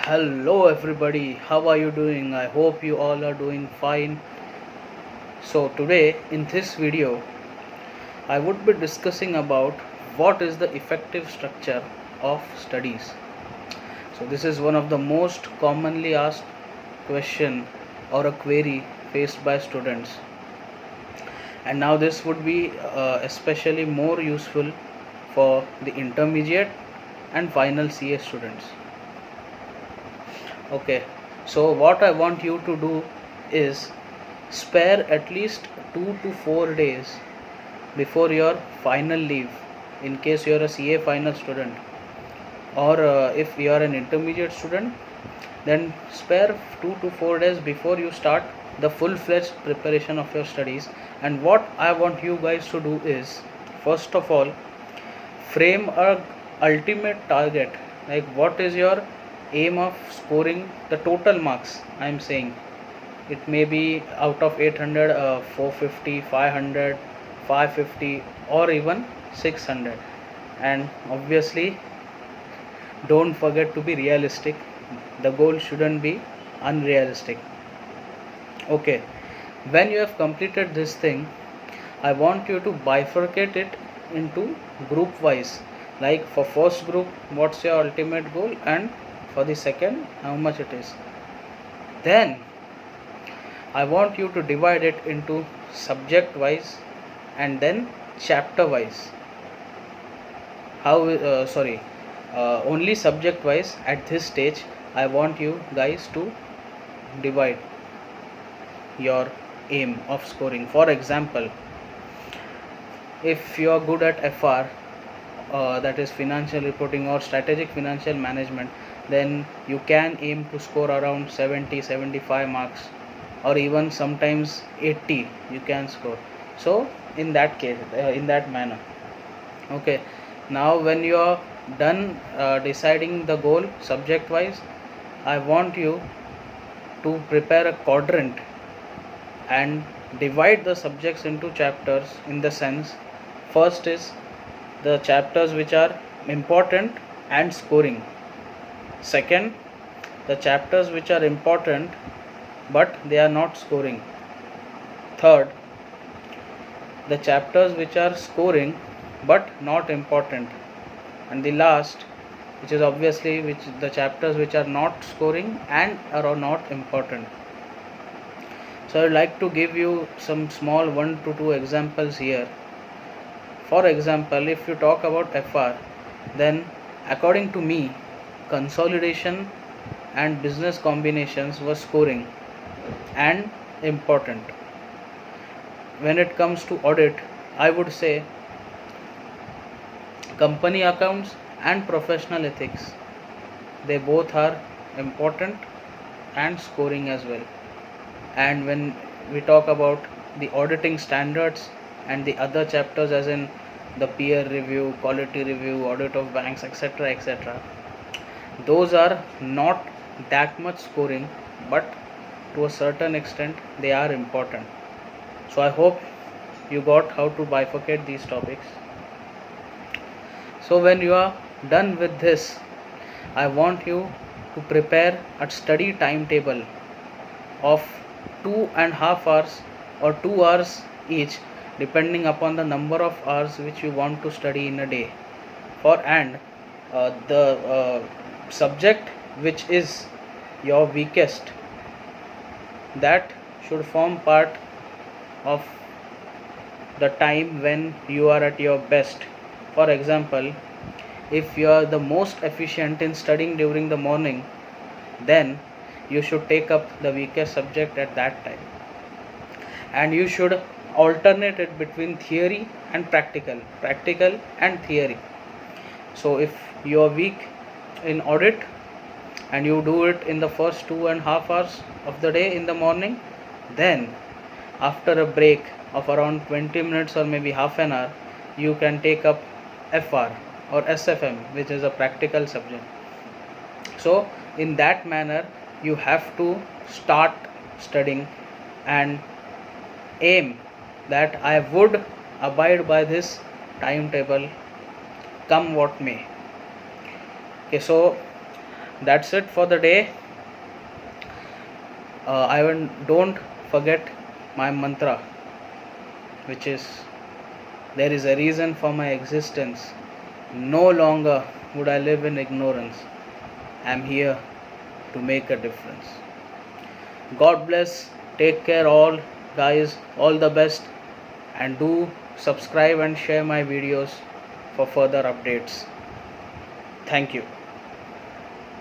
Hello, everybody. How are you doing? I hope you all are doing fine. So, today in this video, I would be discussing about what is the effective structure of studies. So, this is one of the most commonly asked question or a query faced by students. And now, this would be especially more useful for the intermediate and final CA students. Okay, so what I want you to do is spare at least 2 to 4 days before your final leave in case you are a CA final student, or if you are an intermediate student, then spare 2 to 4 days before you start the full-fledged preparation of your studies. And what I want you guys to do is, first of all, frame a ultimate target, like what is your aim of scoring the total marks. I am saying it may be out of 800, 450, 500, 550, or even 600. And obviously, don't forget to be realistic. The goal shouldn't be unrealistic. Okay, when you have completed this thing, I want you to bifurcate it into group wise. Like for first group, what's your ultimate goal, and for the second, how much it is. Then I want you to divide it into subject wise and then chapter wise. Only subject wise at this stage. I want you guys to divide your aim of scoring. For example, if you are good at FR, that is financial reporting or strategic financial management, then you can aim to score around 70, 75 marks, or even sometimes 80 you can score. So in that case, in that manner. Okay, now when you are done deciding the goal subject wise, I want you to prepare a quadrant and divide the subjects into chapters, in the sense, first is the chapters which are important and scoring. Second, the chapters which are important but they are not scoring. Third, the chapters which are scoring but not important. And the last, which is obviously the chapters which are not scoring and are not important. So I would like to give you some small 1 to 2 examples here. For example, if you talk about FR, then according to me, consolidation and business combinations were scoring and important. When it comes to audit, I would say company accounts and professional ethics, they both are important and scoring as well. And when we talk about the auditing standards and the other chapters, as in the peer review, quality review, audit of banks, etc., etc., those are not that much scoring, but to a certain extent they are important. So I hope you got how to bifurcate these topics. So when you are done with this, I want you to prepare a study timetable of 2.5 hours or 2 hours each, depending upon the number of hours which you want to study in a day. The subject which is your weakest, that should form part of the time when you are at your best. For example, if you are the most efficient in studying during the morning, then you should take up the weakest subject at that time, and you should alternate it between theory and practical and theory. So if you are weak in audit and you do it in the first 2.5 hours of the day in the morning, then after a break of around 20 minutes or maybe half an hour, you can take up FR or SFM, which is a practical subject. So in that manner, you have to start studying and aim that I would abide by this timetable come what may. Okay, so that's it for the day. Don't forget my mantra, which is, there is a reason for my existence. No longer would I live in ignorance. I am here to make a difference. God bless. Take care, all guys. All the best. And do subscribe and share my videos for further updates. Thank you.